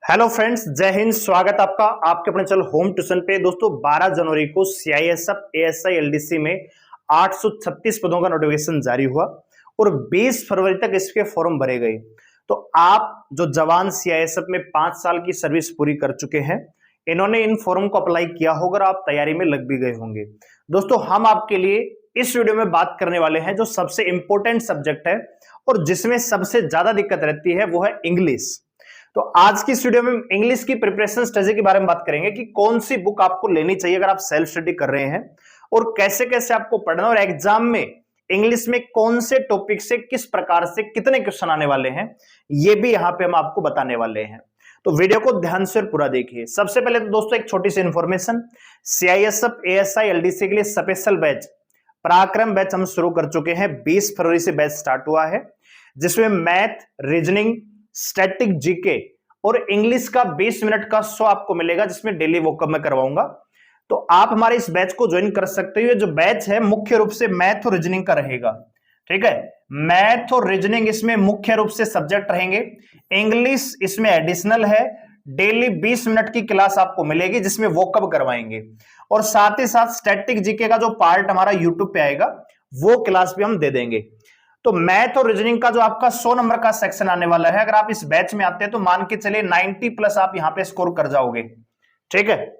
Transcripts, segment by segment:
Hello friends, जय हिंद। स्वागत आपका आपके अपने चैनल होम ट्यूशन पे। दोस्तों 12 जनवरी को सीआईएसएफ एएसआई एलडीसी में 836 पदों का नोटिफिकेशन जारी हुआ और 20 फरवरी तक इसके फॉर्म भरे गए। तो आप जो जवान सीआईएसएफ में 5 साल की सर्विस पूरी कर चुके हैं, इन्होंने इन फॉर्म को अप्लाई किया होगा और आप तैयारी में लग भी गए होंगे। दोस्तों हम आपके लिए इस वीडियो में बात करने वाले हैं जो सबसे इंपॉर्टेंट सब्जेक्ट है और जिसमें सबसे ज्यादा दिक्कत रहती है वो है इंग्लिश। तो आज की इस वीडियो में इंग्लिश की प्रिपरेशन स्ट्रेटजी के बारे में बात करेंगे कि कौन सी बुक आपको लेनी चाहिए अगर आप सेल्फ स्टडी कर रहे हैं और कैसे कैसे आपको पढ़ना और एग्जाम में इंग्लिश में कौन से टॉपिक से किस प्रकार से कितने क्वेश्चन आने वाले हैं, ये भी यहां पे हम आपको बताने वाले हैं। तो वीडियो को ध्यान से पूरा देखिए। सबसे पहले तो दोस्तों एक छोटी सी इंफॉर्मेशन, सीआईएसएफ एएसआई एलडीसी के लिए स्पेशल बैच पराक्रम बैच हम शुरू कर चुके हैं। 20 फरवरी से बैच स्टार्ट हुआ है जिसमें मैथ, रीजनिंग, स्टैटिक, जीके और इंग्लिश का 20 मिनट का शो आपको मिलेगा जिसमें डेली वोकअप में करवाऊंगा। तो आप हमारे इस बैच को ज्वाइन कर सकते हो। जो बैच है मुख्य रूप से मैथ और रीजनिंग का रहेगा, ठीक है। मैथ और रीजनिंग इसमें मुख्य रूप से सब्जेक्ट रहेंगे, इंग्लिश इसमें एडिशनल है। डेली 20 मिनट की क्लास आपको मिलेगी जिसमें वोकअप करवाएंगे और साथ ही साथ स्टैटिक जीके का जो पार्ट हमारा यूट्यूब पे आएगा वो क्लास भी हम दे देंगे। तो मैथ और रीजनिंग का जो आपका 100 नंबर का सेक्शन आने वाला है, अगर आप इस बैच में आते हैं तो मान के चलिए 90 प्लस आप यहां पे स्कोर कर जाओगे, ठीक है।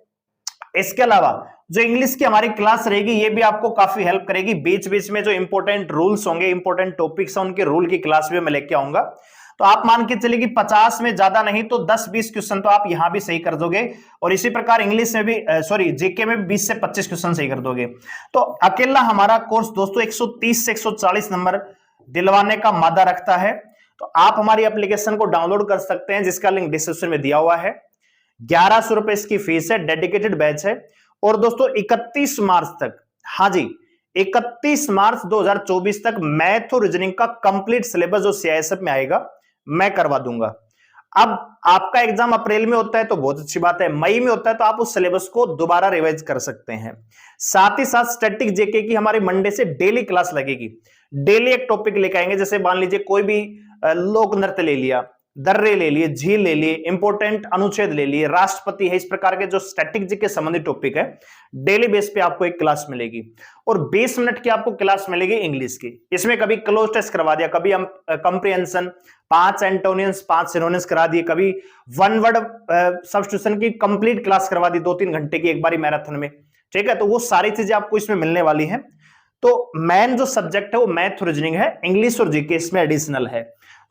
इसके अलावा जो इंग्लिश की हमारी क्लास रहेगी ये भी आपको काफी हेल्प करेगी। बीच बीच में जो इंपॉर्टेंट रूल्स होंगे, इंपॉर्टेंट टॉपिक्स हैं, उनके रूल की क्लास भी मैं लेके आऊंगा। तो आप मान के चलिए कि 50 में ज्यादा नहीं तो 10-20 क्वेश्चन तो आप यहां भी सही कर दोगे और इसी प्रकार इंग्लिश में भी जीके में भी 20 से 25 क्वेश्चन सही कर दोगे। तो अकेला हमारा कोर्स दोस्तों 130 से 140 नंबर दिलवाने का मादा रखता है। तो आप हमारी एप्लीकेशन को डाउनलोड कर सकते हैं जिसका लिंक डिस्क्रिप्शन में दिया हुआ है। 1100 रुपए इसकी फीस है, डेडिकेटेड बैच है। और दोस्तों 31 मार्च तक, हाँ जी 31 मार्च 2024 तक मैथ और रीजनिंग का कंप्लीट सिलेबस जो सीआईएसएफ में आएगा मैं करवा दूंगा। अब आपका एग्जाम अप्रैल में होता है तो बहुत अच्छी बात है, मई में होता है तो आप उस सिलेबस को दोबारा रिवाइज कर सकते हैं। साथ ही साथ स्टैटिक जेके की हमारी मंडे से डेली क्लास लगेगी। डेली एक टॉपिक लेकर आएंगे, जैसे मान लीजिए कोई भी लोक नृत्य ले लिया, दर्रे ले लिए, झील ले लिए, इंपोर्टेंट अनुच्छेद ले लिए, राष्ट्रपति है, इस प्रकार के जो स्टैटिक जी के संबंधित टॉपिक है डेली बेस पे आपको एक क्लास मिलेगी। और 20 मिनट की आपको क्लास मिलेगी इंग्लिश की। इसमें कभी क्लोज टेस्ट करवा दिया, कभी हम कंप्रिहेंशन, 5 एंटोनियंस 5 सिनोनिम्स करा दिए, कभी वन वर्ड सब्स्टिट्यूशन की कंप्लीट क्लास करवा दी 2-3 घंटे की एक बारी मैराथन में, ठीक है। तो वो सारी चीजें आपको इसमें मिलने वाली है। तो मेन जो सब्जेक्ट है वो मैथ और रीजनिंग है, इंग्लिश और जीके इसमें एडिशनल है।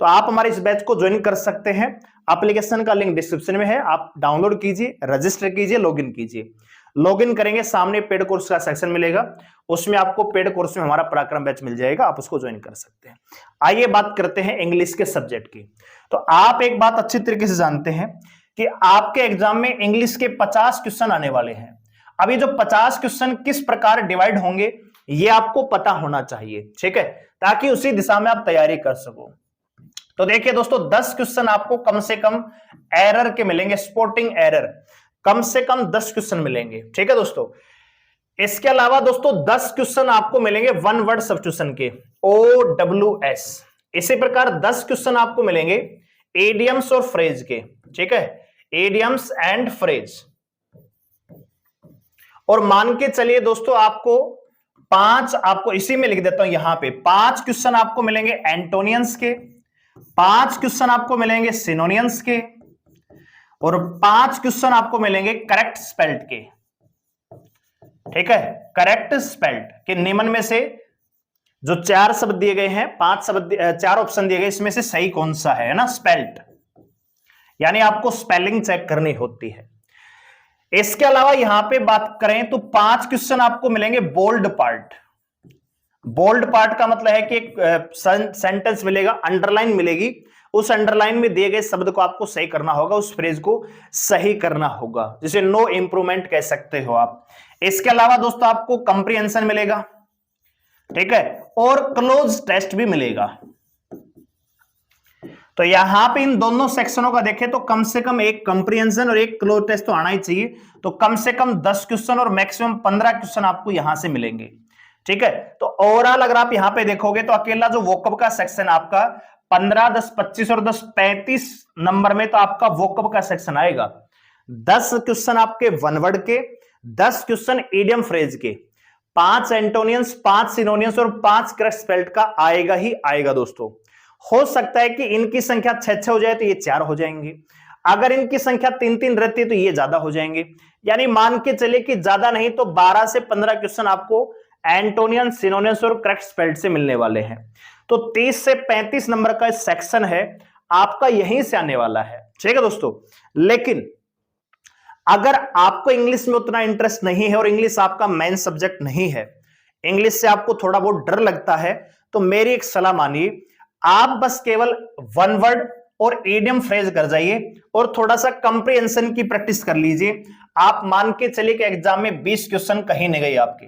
तो आप हमारे इस बैच को ज्वाइन कर सकते हैं। एप्लीकेशन का लिंक डिस्क्रिप्शन में है, आप डाउनलोड कीजिए, रजिस्टर कीजिए, लॉगिन कीजिए। लॉगिन करेंगे सामने पेड कोर्स का सेक्शन मिलेगा, उसमें आपको पेड कोर्स में हमारा पराक्रम बैच मिल जाएगा, आप उसको ज्वाइन कर सकते हैं। आइए बात करते हैं इंग्लिश के सब्जेक्ट की। तो आप एक बात अच्छी तरीके से जानते हैं कि आपके एग्जाम में इंग्लिश के 50 क्वेश्चन आने वाले हैं। अभी जो 50 क्वेश्चन किस प्रकार डिवाइड होंगे ये आपको पता होना चाहिए, ठीक है, ताकि उसी दिशा में आप तैयारी कर सको। तो देखिए दोस्तों 10 क्वेश्चन आपको कम से कम एरर के मिलेंगे, स्पॉटिंग एरर कम से कम 10 क्वेश्चन मिलेंगे, ठीक है दोस्तों। इसके अलावा दोस्तों 10 क्वेश्चन आपको मिलेंगे वन वर्ड सब्स्टिट्यूशन के, OWS। इसी प्रकार 10 क्वेश्चन आपको मिलेंगे एडियम्स और फ्रेज के, ठीक है, एडियम्स एंड फ्रेज। और मान के चलिए दोस्तों आपको 5 आपको इसी में लिख देता हूं यहां पे, 5 क्वेश्चन आपको मिलेंगे एंटोनियंस के, 5 क्वेश्चन आपको मिलेंगे सिनोनियंस के और 5 क्वेश्चन आपको मिलेंगे करेक्ट स्पेल्ड के, ठीक है। करेक्ट स्पेल्ड के निम्न में से जो 4 शब्द दिए गए हैं, 5 शब्द 4 ऑप्शन दिए गए, इसमें से सही कौन सा है ना, स्पेल्ड, यानी आपको स्पेलिंग चेक करनी होती है। इसके अलावा यहां पे बात करें तो 5 क्वेश्चन आपको मिलेंगे बोल्ड पार्ट। बोल्ड पार्ट का मतलब है कि एक सेंटेंस मिलेगा, अंडरलाइन मिलेगी, उस अंडरलाइन में दिए गए शब्द को आपको सही करना होगा, उस फ्रेज को सही करना होगा, जिसे नो इंप्रूवमेंट कह सकते हो आप। इसके अलावा दोस्तों आपको कंप्रीहेंशन मिलेगा, ठीक है, और क्लोज टेस्ट भी मिलेगा। तो यहां पे इन दोनों सेक्शनों का देखें तो कम से कम एक कंप्रीहेंशन और एक क्लोज टेस्ट तो आना ही चाहिए। तो कम से कम 10 क्वेश्चन और मैक्सिमम 15 क्वेश्चन आपको यहां से मिलेंगे, ठीक है। तो ओवरऑल अगर आप यहां पे देखोगे तो अकेला जो वोकअप का सेक्शन आपका 15, 10, 25 और 10, 35 नंबर में तो आपका वोकब का सेक्शन आएगा। 10 क्वेश्चन आपके वन वर्ड के, 10 क्वेश्चन इडियम फ्रेज के, 5 एंटोनियंस, 5 सिनोनियंस और 5 करेक्ट स्पेल्ड का आएगा ही आएगा दोस्तों। हो सकता है कि इनकी संख्या 6-6 हो जाए तो ये 4 हो जाएंगे, अगर इनकी संख्या 3-3 रहती है तो ये ज्यादा हो जाएंगे। यानी मान के चलिए कि ज्यादा नहीं तो 12 से 15 क्वेश्चन आपको एंटोनियन, सिनोनियंस और करेक्ट स्पेल्ड से मिलने वाले हैं। तो 30 से 35 नंबर का सेक्शन है आपका यहीं से आने वाला है, ठीक है दोस्तों। लेकिन अगर आपको इंग्लिश में उतना इंटरेस्ट नहीं है और इंग्लिश आपका मेन सब्जेक्ट नहीं है, इंग्लिश से आपको थोड़ा बहुत डर लगता है, तो मेरी एक सलाह मानिए, आप बस केवल वन वर्ड और इडियम फ्रेज कर जाइए और थोड़ा सा कंप्रीहेंशन की प्रैक्टिस कर लीजिए। आप मान के चलिए कि एग्जाम में 20 क्वेश्चन कहीं नहीं गए आपके,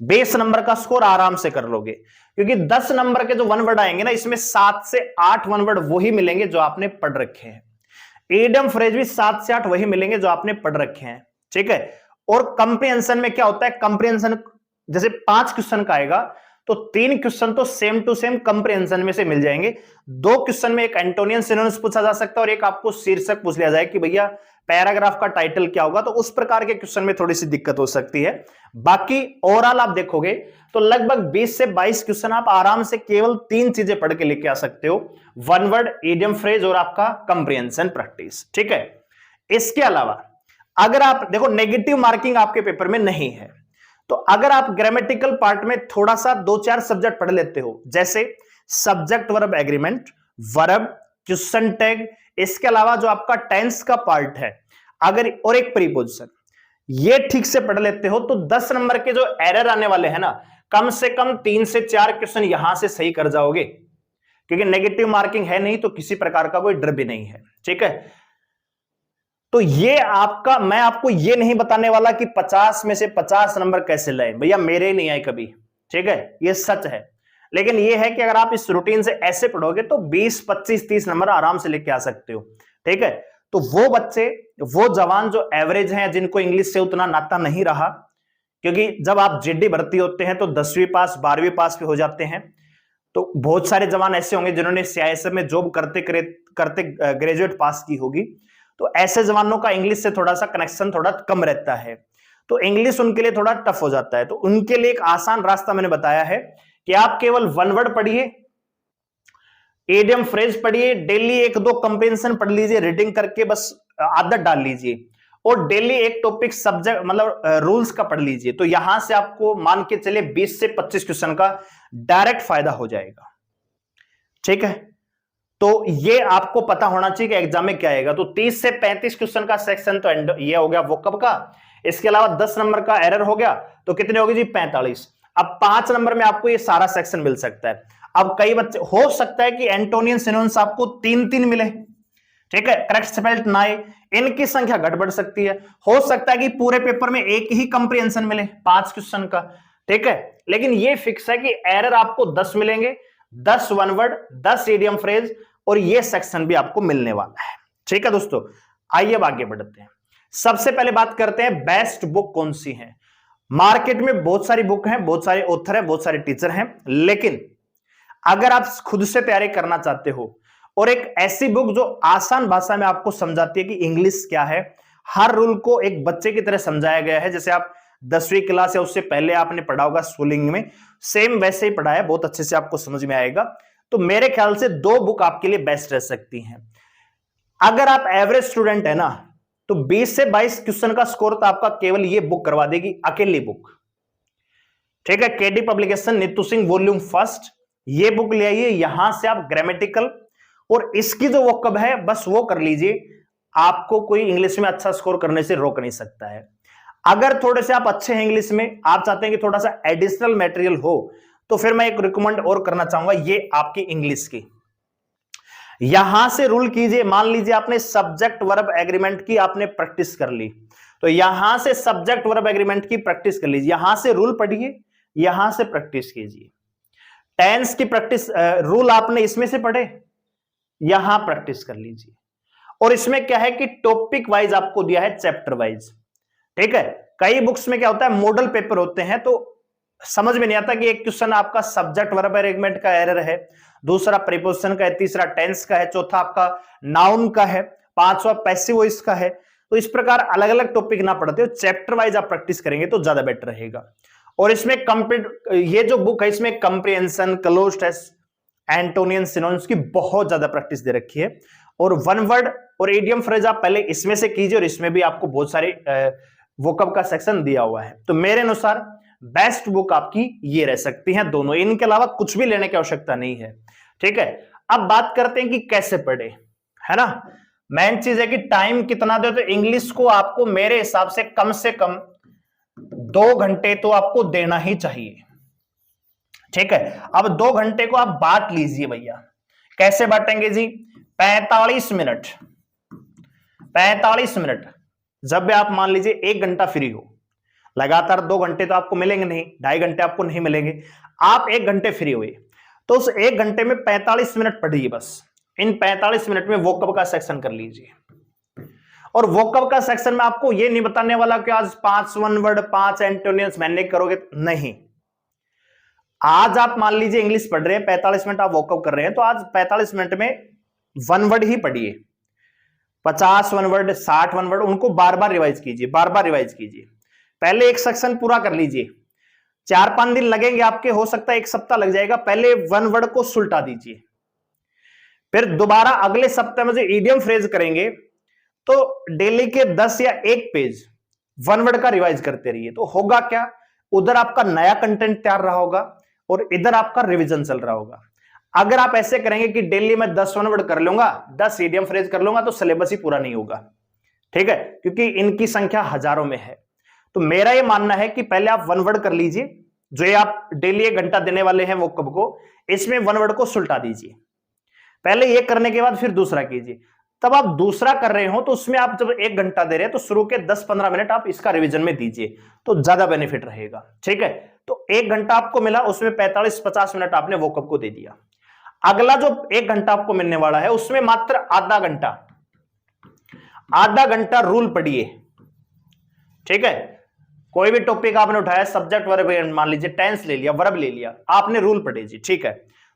20 नंबर का स्कोर आराम से कर लोगे, क्योंकि 10 नंबर के जो वन वर्ड आएंगे ना, इसमें 7 से 8 वन वर्ड वही मिलेंगे जो आपने पढ़ रखे हैं। इडियम फ्रेज भी 7 से 8 वही मिलेंगे जो आपने पढ़ रखे हैं, ठीक है। और कंप्रीहेंशन में क्या होता है, कंप्रीहेंशन जैसे 5 क्वेश्चन का आएगा तो 3 क्वेश्चन तो सेम टू सेम कंप्रीहेंशन में से मिल जाएंगे। 2 क्वेश्चन में एक एंटोनियन, सिनोनिम्स पूछा जा सकता है और एक आपको शीर्षक पूछ लिया जाए कि भैया पैराग्राफ का टाइटल क्या होगा, तो उस प्रकार के क्वेश्चन में थोड़ी सी दिक्कत हो सकती है। बाकी ओवरऑल आप देखोगे तो लगभग 20 से 22 क्वेश्चन आप आराम से केवल 3 चीजें पढ़ के लेके आ सकते हो, वन वर्ड, इडियम फ्रेज और आपका कंप्रीहेंशन प्रैक्टिस, ठीक है। इसके अलावा अगर आप देखो नेगेटिव मार्किंग आपके पेपर में नहीं है, तो अगर आप ग्रामेटिकल पार्ट में थोड़ा सा 2-4 सब्जेक्ट पढ़ लेते हो, जैसे subject verb agreement, verb, question tag, इसके अलावा जो आपका टेंस का पार्ट है अगर, और एक प्रीपोजिशन, ये ठीक से पढ़ लेते हो तो 10 नंबर के जो एरर आने वाले हैं ना, कम से कम 3 से 4 क्वेश्चन यहां से सही कर जाओगे, क्योंकि नेगेटिव मार्किंग है नहीं तो किसी प्रकार का कोई डर भी नहीं है, ठीक है। तो ये आपका, मैं आपको ये नहीं बताने वाला कि 50 में से 50 नंबर कैसे लाए, भैया मेरे नहीं आए कभी, ठीक है, ये सच है। लेकिन ये है कि अगर आप इस रूटीन से ऐसे पढ़ोगे तो 20, 25, 30 नंबर आराम से लेके आ सकते हो, ठीक है। तो वो बच्चे, वो जवान जो एवरेज हैं, जिनको इंग्लिश से उतना नाता नहीं रहा, क्योंकि जब आप जीडी भर्ती होते हैं तो 10वीं पास 12वीं पास भी हो जाते हैं, तो बहुत सारे जवान ऐसे होंगे जिन्होंने सीआईएसएफ में जॉब करते करते ग्रेजुएट पास की होगी, तो ऐसे जवानों का इंग्लिश से थोड़ा सा कनेक्शन थोड़ा कम रहता है, तो इंग्लिश उनके लिए थोड़ा टफ हो जाता है। तो उनके लिए एक आसान रास्ता मैंने बताया है कि आप केवल वन वर्ड पढ़िए, इडियम फ्रेज पढ़िए, डेली 1-2 कंप्रीहेंशन पढ़ लीजिए, रीडिंग करके बस आदत डाल लीजिए, और डेली एक टॉपिक सब्जेक्ट मतलब रूल्स का पढ़ लीजिए, तो यहां से आपको मान के चलिए 20 से 25 क्वेश्चन का डायरेक्ट फायदा हो जाएगा, ठीक है। तो ये आपको पता होना चाहिए कि एग्जाम में क्या आएगा। तो 30 से 35 क्वेश्चन का सेक्शन तो ये हो गया वोकब का, इसके अलावा 10 नंबर का एरर हो गया, तो कितने हो गए जी 45। अब 5 नंबर में आपको ये सारा सेक्शन मिल सकता है। अब कई बच्चे, हो सकता है कि एंटोनियन, सिनोनिम्स आपको 3-3 मिले, ठीक है, करेक्ट स्पेल्ड ना आए, इनकी संख्या घट बढ़ सकती है। हो सकता है कि पूरे पेपर में एक ही कंप्रीहेंशन मिले 5 क्वेश्चन का, ठीक है, लेकिन ये फिक्स है कि एरर आपको 10 मिलेंगे, 10 वन वर्ड, 10 इडियम फ्रेज, और ये सेक्शन भी आपको मिलने वाला है, ठीक है दोस्तों। आइए अब आगे बढ़ते हैं। सबसे पहले बात करते हैं बेस्ट बुक कौन सी है। मार्केट में बहुत सारी बुक हैं, बहुत सारे ऑथर हैं, बहुत सारे टीचर हैं, लेकिन अगर आप खुद से तैयारी करना चाहते हो और एक ऐसी बुक जो आसान भाषा में आपको समझाती है कि इंग्लिश क्या है, हर रूल को एक बच्चे की तरह समझाया गया है, जैसे आप 10वीं क्लास या उससे पहले आपने पढ़ा होगा स्कूलिंग में, सेम वैसे ही पढ़ा है, बहुत अच्छे से आपको समझ में आएगा, तो मेरे ख्याल से 2 बुक आपके लिए बेस्ट रह सकती हैं। अगर आप एवरेज स्टूडेंट है ना, तो 20 से 22 क्वेश्चन का स्कोर तो आपका केवल ये बुक करवा देगी, अकेली बुक, ठीक है। KD publication, Neetu Singh volume first, ये बुक ले आइए, यहां से आप ग्रामेटिकल और इसकी जो वोकब है बस वो कर लीजिए, आपको कोई इंग्लिश में अच्छा स्कोर करने से रोक नहीं सकता है। अगर थोड़े से आप अच्छे हैं इंग्लिश में, आप चाहते हैं कि थोड़ा सा एडिशनल मटेरियल हो, तो फिर मैं एक रिकमेंड और करना चाहूंगा, ये आपकी इंग्लिश की, यहां से रूल कीजिए। मान लीजिए आपने सब्जेक्ट वर्ब एग्रीमेंट की आपने प्रैक्टिस कर ली, तो यहां से सब्जेक्ट वर्ब एग्रीमेंट की प्रैक्टिस कर लीजिए, यहां से रूल पढ़िए, यहां से प्रैक्टिस कीजिए। टेंस की प्रैक्टिस रूल आपने इसमें से पढ़े, यहां प्रैक्टिस कर लीजिए। और इसमें क्या है कि टॉपिक वाइज आपको दिया है, चैप्टर वाइज, ठीक है। कई बुक्स में क्या होता है, मॉडल पेपर होते हैं, तो समझ में नहीं आता कि एक क्वेश्चन आपका सब्जेक्ट वर्ब अरेंजमेंट का एरर है, दूसरा प्रीपोजिशन का है, तीसरा टेंस का है, चौथा आपका नाउन का है, पांचवा पैसिव वॉइस का है। तो इस प्रकार अलग अलग टॉपिक ना पढ़ते हो, चैप्टर वाइज आप प्रैक्टिस करेंगे तो ज्यादा बेटर रहेगा। और इसमें ये जो बुक है इसमें कंप्रिहेंशन, क्लोज टेस्ट, एंटोनियन, सिनोनिम्स की बहुत ज्यादा प्रैक्टिस दे रखी है। और वन वर्ड और इडियम फ्रेज आप पहले इसमें से कीजिए, और इसमें भी आपको बहुत सारे वोकैब का सेक्शन दिया हुआ है। तो मेरे अनुसार बेस्ट बुक आपकी ये रह सकती है दोनों, इनके अलावा कुछ भी लेने की आवश्यकता नहीं है। ठीक है, अब बात करते हैं कि कैसे पढ़े, है ना। मेन चीज है कि टाइम कितना दे। तो इंग्लिश को आपको मेरे हिसाब से कम 2 घंटे तो आपको देना ही चाहिए। ठीक है, अब 2 घंटे को आप बांट लीजिए भैया। कैसे बांटेंगे जी? 45 मिनट 45 मिनट। जब भी आप मान लीजिए 1 घंटा फ्री हो, लगातार 2 घंटे तो आपको मिलेंगे नहीं, 2.5 घंटे आपको नहीं मिलेंगे, आप 1 घंटे फ्री हुए तो उस 1 घंटे में 45 मिनट पढ़िए बस। इन 45 मिनट में वोकैब का सेक्शन कर लीजिए। और वोकैब का सेक्शन में आपको ये नहीं बताने वाला कि आज 5 वन वर्ड 5 एंटोनियंस मैंने करोगे, नहीं। आज आप मान लीजिए इंग्लिश पढ़ रहे हैं, 45 मिनट आप वोकैब कर रहे हैं, तो आज 45 मिनट में वन वर्ड ही पढ़िए। 50 वन वर्ड, 60 वन वर्ड, उनको बार बार रिवाइज कीजिए, बार बार रिवाइज कीजिए। पहले एक सेक्शन पूरा कर लीजिए, 4-5 दिन लगेंगे आपके, हो सकता है 1 सप्ताह लग जाएगा। पहले वन वर्ड को सुलटा दीजिए, फिर दोबारा अगले सप्ताह में जो इडियम फ्रेज करेंगे तो डेली के 10 या 1 पेज वन वर्ड का रिवाइज करते रहिए। तो होगा क्या, उधर आपका नया कंटेंट तैयार रहा होगा और इधर आपका रिवीजन चल रहा होगा। अगर आप ऐसे करेंगे कि डेली मैं 10 वन वर्ड कर लूंगा, 10 इडियम फ्रेज कर लूंगा, तो सिलेबस ही पूरा नहीं होगा। ठीक है, क्योंकि इनकी संख्या हजारों में है। तो मेरा ये मानना है कि पहले आप वन वर्ड कर लीजिए, जो ये आप डेली 1 घंटा देने वाले हैं वोकैब को, इसमें वन वर्ड को सुलटा दीजिए। पहले ये करने के बाद फिर दूसरा कीजिए। तब आप दूसरा कर रहे हो तो उसमें आप जब 1 घंटा दे रहे हैं तो शुरू के 10-15 मिनट आप इसका रिवीजन में दीजिए, तो ज्यादा बेनिफिट रहेगा। ठीक है, तो 1 घंटा आपको मिला, उसमें 45-50 मिनट आपने वोकैब को दे दिया। अगला जो 1 घंटा आपको मिलने वाला है उसमें मात्र आधा घंटा रूल पढ़िए। ठीक है, कोई भी टॉपिक आपने उठाया, सब्जेक्ट वर्ब, मान लीजिए टेंस ले लिया, वर्ब ले लिया, आपने रूल पढ़े जी। ठीक है,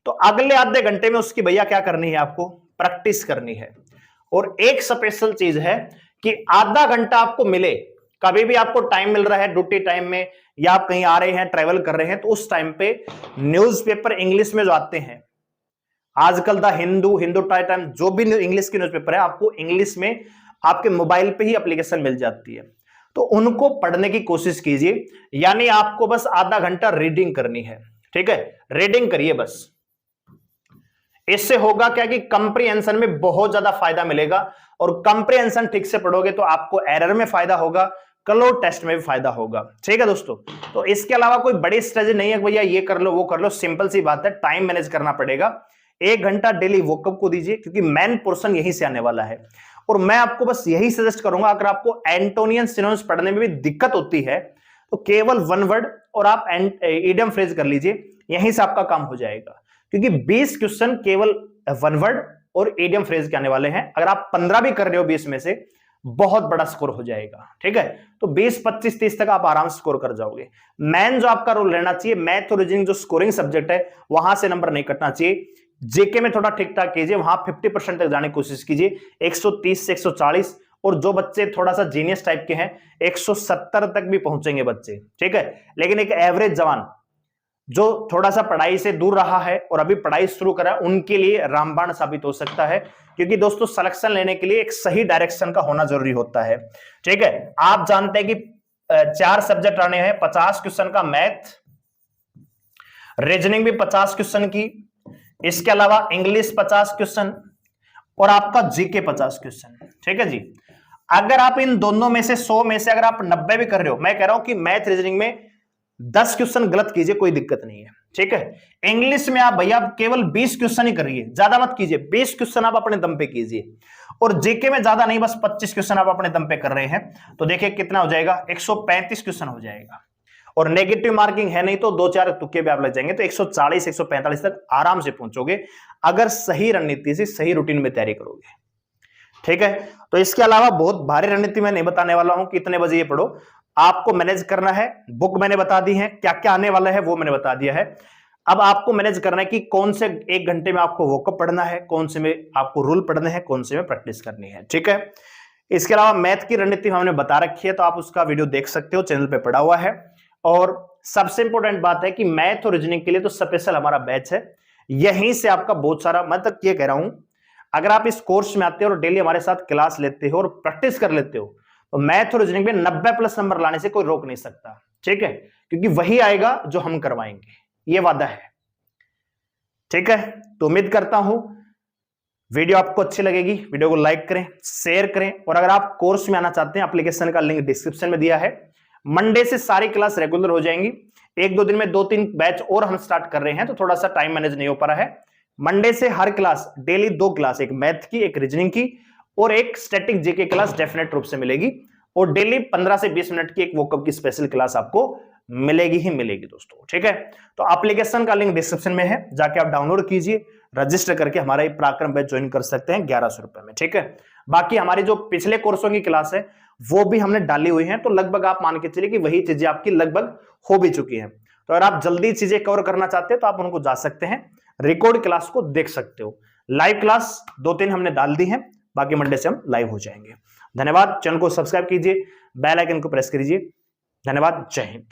तो अगले आधे घंटे में उसकी भैया क्या करनी है, आपको प्रैक्टिस करनी है। और एक स्पेशल चीज है कि आधा घंटा आपको मिले, कभी भी आपको टाइम मिल रहा है ड्यूटी टाइम में, या आप कहीं आ रहे हैं, ट्रेवल कर रहे हैं, तो उस टाइम पे न्यूज़पेपर इंग्लिश में जो आते हैं, आजकल द हिंदू टाइम, जो भी इंग्लिश की न्यूज़पेपर है, आपको इंग्लिश में आपके मोबाइल पे ही एप्लीकेशन मिल जाती है, तो उनको पढ़ने की कोशिश कीजिए। यानी आपको बस आधा घंटा रीडिंग करनी है। ठीक है, रीडिंग करिए बस। इससे होगा क्या कि कंप्रीहेंशन में बहुत ज्यादा फायदा मिलेगा, और कंप्रीहेंशन ठीक से पढ़ोगे तो आपको एरर में फायदा होगा, क्लोज टेस्ट में भी फायदा होगा। ठीक है दोस्तों, तो इसके अलावा कोई बड़ी स्ट्रेटजी नहीं है भैया ये कर लो वो कर लो, सिंपल सी बात है, टाइम मैनेज करना पड़ेगा। 1 घंटा डेली वोकैब को दीजिए, क्योंकि मेन पोर्शन यहीं से आने वाला है। और मैं आपको बस यही सजेस्ट करूंगा, अगर आपको एंटोनियन, सिनोनिम्स पढ़ने में भी दिक्कत होती है तो केवल वन वर्ड और आप इडियम फ्रेज कर लीजिए, यहीं से आपका काम हो जाएगा। क्योंकि 20 क्वेश्चन केवल वन वर्ड और इडियम फ्रेज के आने वाले हैं। अगर आप 15 भी कर रहे हो 20 में से, बहुत बड़ा स्कोर हो जाएगा। ठीक है, तो 20, 25, 30 तक आप आराम से स्कोर कर जाओगे। मैन जो आपका रोल रहना चाहिए, मैथ और रीजनिंग जो स्कोरिंग सब्जेक्ट है, वहां से नंबर नहीं कटना चाहिए। जेके में थोड़ा ठीक ठाक कीजिए, वहां 50% तक जाने की कोशिश कीजिए, 130 से 140। और जो बच्चे थोड़ा सा जीनियस टाइप के हैं, 170 तक भी पहुंचेंगे बच्चे। ठीक है, लेकिन एक एवरेज जवान जो थोड़ा सा पढ़ाई से दूर रहा है और अभी पढ़ाई शुरू करा, उनके लिए रामबाण साबित हो सकता है। क्योंकि दोस्तों सिलेक्शन लेने के लिए एक सही डायरेक्शन का होना जरूरी होता है। ठीक है, आप जानते हैं कि 4 सब्जेक्ट आने हैं, 50 क्वेश्चन का मैथ, रीजनिंग भी 50 क्वेश्चन की, इसके अलावा इंग्लिश 50 क्वेश्चन और आपका जीके 50 क्वेश्चन। ठीक है जी, अगर आप इन दोनों में से 100 में से अगर आप 90 भी कर रहे हो, मैं कह रहा हूं कि मैथ रीजनिंग में 10 क्वेश्चन गलत कीजिए, कोई दिक्कत नहीं है। ठीक है, इंग्लिश में आप भैया केवल 20 क्वेश्चन ही करिए, ज्यादा मत कीजिए, 20 क्वेश्चन आप अपने दम पे कीजिए। और जीके में ज्यादा नहीं, बस 25 क्वेश्चन आप अपने दम पे कर रहे हैं, तो देखिए कितना हो जाएगा, 135 क्वेश्चन हो जाएगा। और नेगेटिव मार्किंग है नहीं तो 2-4 तुक्के भी आप लग जाएंगे, तो 140, 145 तक आराम से पहुंचोगे, अगर सही रणनीति से सही रूटीन में तैयारी करोगे। ठीक है, तो इसके अलावा बहुत भारी रणनीति मैं नहीं बताने वाला हूं कि इतने बजे ये पढ़ो, आपको मैनेज करना है। बुक मैंने बता दी है, क्या क्या आने वाला है वो मैंने बता दिया है। अब आपको मैनेज करना है कि कौन से 1 घंटे में आपको वोकअप पढ़ना है, कौन से में आपको रूल पढ़ने हैं, कौन से में प्रैक्टिस करनी है, ठीक है। इसके अलावा मैथ की रणनीति हमने बता रखी है, तो आप उसका वीडियो देख सकते हो, चैनल पे पड़ा हुआ है। और सबसे इंपॉर्टेंट बात है कि मैथ और रीजनिंग के लिए तो स्पेशल हमारा बैच है, यहीं से आपका बहुत सारा, मतलब ये कह रहा हूं, अगर आप इस कोर्स में आते हो और डेली हमारे साथ क्लास लेते हो और प्रैक्टिस कर लेते हो, तो मैथ और रीजनिंग में 90+ नंबर लाने से कोई रोक नहीं सकता, ठीक है, क्योंकि वही आएगा जो हम करवाएंगे, ये वादा है, ठीक है। तो उम्मीद करता हूं वीडियो आपको अच्छी लगेगी, वीडियो को लाइक करें, शेयर करें, और अगर आप कोर्स में आना चाहते हैं, एप्लीकेशन का लिंक डिस्क्रिप्शन में दिया है। मंडे से सारी क्लास रेगुलर हो जाएंगी, 1-2 दिन में 2-3 बैच और हम स्टार्ट कर रहे हैं, तो थोड़ा सा टाइम मैनेज नहीं हो पा रहा है। मंडे से हर क्लास डेली 2 क्लास, एक मैथ की, एक रीजनिंग की, और एक स्टैटिक जीके क्लास डेफिनेट रूप से मिलेगी, और डेली 15 से 20 मिनट की एक वोकअप की स्पेशल क्लास आपको मिलेगी ही मिलेगी दोस्तों, ठीक है। तो एप्लीकेशन का लिंक डिस्क्रिप्शन में है, जाके आप डाउनलोड कीजिए, रजिस्टर करके हमारा ये पराक्रम बैच ज्वाइन कर सकते हैं 1100 रुपए में, ठीक है। बाकी हमारी जो पिछले कोर्सों की क्लास है वो भी हमने डाली हुई है, तो लगभग आप मान के चलिए कि वही चीजें आपकी लगभग हो भी चुकी हैं। तो अगर आप जल्दी चीजें कवर करना चाहते हैं तो आप उनको जा सकते हैं, रिकॉर्ड क्लास को देख सकते हो। लाइव क्लास 2-3 हमने डाल दी है, बाकी मंडे से हम लाइव हो जाएंगे। धन्यवाद। चैनल को सब्सक्राइब कीजिए, बेल आइकन को प्रेस कीजिए। धन्यवाद। जय हिंद।